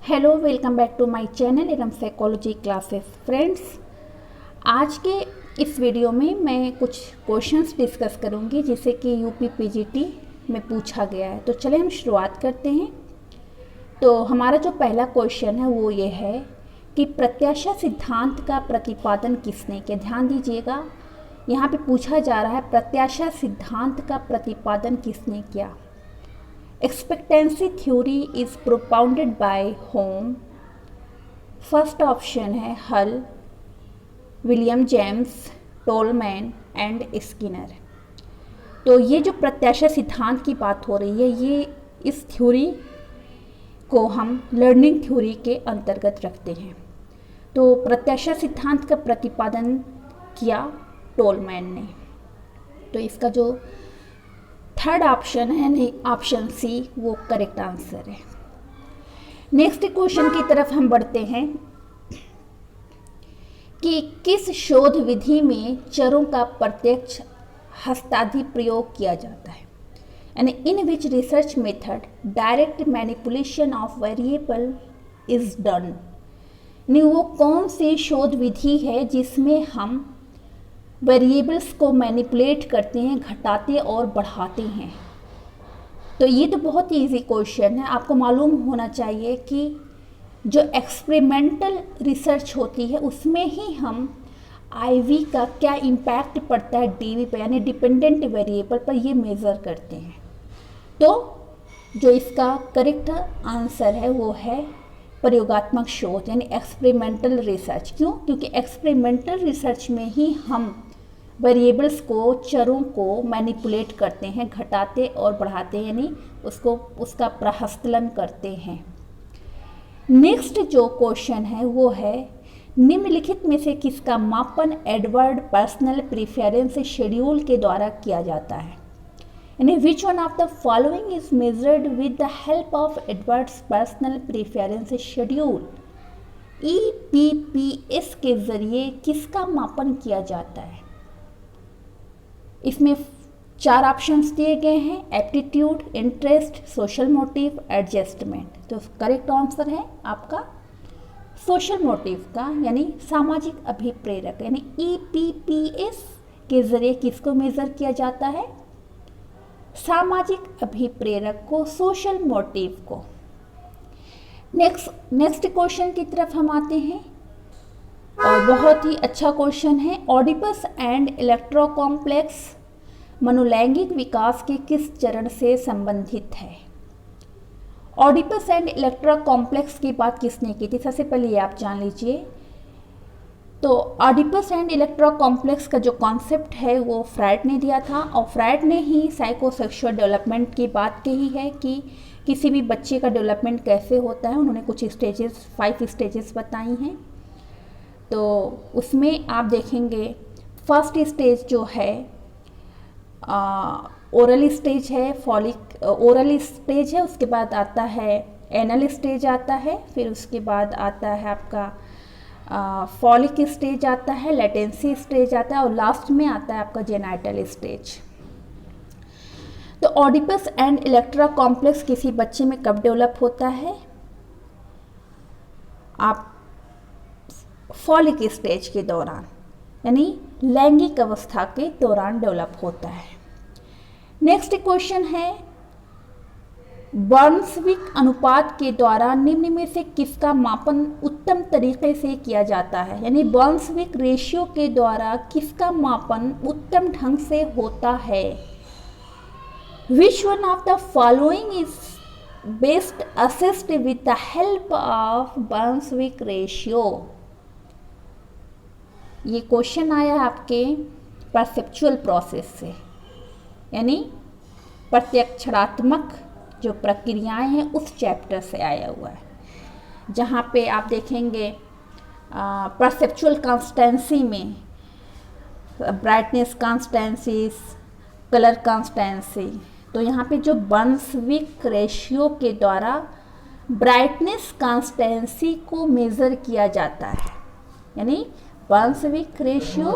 Hello, welcome back to my channel Eram psychology classes. Friends, आज के इस वीडियो में मैं कुछ क्वेश्चंस डिस्कस करूंगी जिसे कि यूपी पीजीटी में पूछा गया है। तो चलिए हम शुरुआत करते हैं। तो हमारा जो पहला क्वेश्चन है वो ये है कि प्रत्याशा सिद्धांत का प्रतिपादन किसने किया। ध्यान दीजिएगा, यहाँ पे पूछा जा रहा है प्रत्याशा सिद्धांत का प्रतिपादन किसने किया। Expectancy theory is propounded bye home. First option है हल, William James, Tolman and Skinner. तो ये जो प्रत्याशा सिद्धांत की बात हो रही है, ये इस थ्योरी को हम लर्निंग थ्योरी के अंतर्गत रखते हैं। तो प्रत्याशा सिद्धांत का प्रतिपादन किया टोलमैन ने। तो इसका जो थर्ड ऑप्शन है, नहीं, ऑप्शन सी, वो करेक्ट आंसर है। नेक्स्ट क्वेश्चन की तरफ हम बढ़ते हैं कि किस शोध विधि में चरों का प्रत्यक्ष हस्ताधि प्रयोग किया जाता है। यानी in which research method direct manipulation of variable is done. यानी वो कौन सी शोध विधि है जिसमें हम वेरिएबल्स को मैनिपुलेट करते हैं, घटाते और बढ़ाते हैं। तो ये तो बहुत ही इजी क्वेश्चन है। आपको मालूम होना चाहिए कि जो एक्सपेरिमेंटल रिसर्च होती है उसमें ही हम आईवी का क्या इम्पैक्ट पड़ता है डीवी पर, यानी डिपेंडेंट वेरिएबल पर, ये मेज़र करते हैं। तो जो इसका करेक्ट आंसर है वो है प्रयोगात्मक शोध, यानी एक्सपेरिमेंटल रिसर्च। क्यों? क्योंकि एक्सपेरिमेंटल रिसर्च में ही हम वेरिएबल्स को, चरों को मैनिपुलेट करते हैं, घटाते और बढ़ाते हैं, यानी उसका प्रहस्तलन करते हैं। नेक्स्ट जो क्वेश्चन है वो है निम्नलिखित में से किसका मापन एडवर्ड पर्सनल प्रेफरेंस शेड्यूल के द्वारा किया जाता है। यानी which one of the following is measured with the help of Edwards personal preference schedule. EPPS के जरिए किसका मापन किया जाता है। इसमें 4 ऑप्शंस दिए गए हैं, aptitude, interest, social motive, adjustment. तो करेक्ट आंसर है आपका सोशल मोटिव का, यानी सामाजिक अभिप्रेरक। यानी EPPS के जरिए किसको मेजर किया जाता है, सामाजिक अभिप्रेरक को, सोशल मोटिव को। नेक्स्ट क्वेश्चन की तरफ हम आते हैं और बहुत ही अच्छा क्वेश्चन है। ऑडिपस एंड इलेक्ट्रो कॉम्प्लेक्स मनोलैंगिक विकास के किस चरण से संबंधित है। ऑडिपस एंड इलेक्ट्रो कॉम्प्लेक्स की बात किसने की थी, सबसे पहले ये आप जान लीजिए। तो ऑडिपस एंड इलेक्ट्रो कॉम्प्लेक्स का जो कॉन्सेप्ट है वो फ्रायड ने दिया था, और फ्रायड ने ही साइकोसेक्सुअल डेवलपमेंट की बात कही है कि किसी भी बच्चे का डेवलपमेंट कैसे होता है। उन्होंने कुछ स्टेजेस, 5 स्टेजेस बताई हैं। तो उसमें आप देखेंगे फर्स्ट स्टेज जो है ओरल स्टेज है, ओरल स्टेज है, उसके बाद आता है एनल स्टेज आता है, फिर उसके बाद आता है आपका फॉलिक स्टेज आता है, लेटेंसी स्टेज आता है, और लास्ट में आता है आपका जेनाइटल स्टेज। तो ऑडिपस एंड इलेक्ट्रा कॉम्प्लेक्स किसी बच्चे में कब डेवलप होता है, आप फॉलिक स्टेज के दौरान, यानी लैंगिक अवस्था के दौरान डेवलप होता है। नेक्स्ट क्वेश्चन है बर्न्सविक अनुपात के द्वारा निम्न में से किसका मापन उत्तम तरीके से किया जाता है। यानी बर्न्सविक रेशियो के द्वारा किसका मापन उत्तम ढंग से होता है। Which one of the following is best assessed with the help of Brunswik ratio. ये क्वेश्चन आया है आपके परसेप्चुअल प्रोसेस से, यानी प्रत्यक्षात्मक जो प्रक्रियाएं हैं उस चैप्टर से आया हुआ है, जहाँ पे आप देखेंगे परसेप्चुअल कॉन्स्टेंसी में ब्राइटनेस कॉन्स्टेंसीज, कलर कॉन्स्टेंसी। तो यहाँ पे जो बर्न्सविक रेशियो के द्वारा ब्राइटनेस कॉन्स्टेंसी को मेज़र किया जाता है, यानी बर्न्सविक रेशियो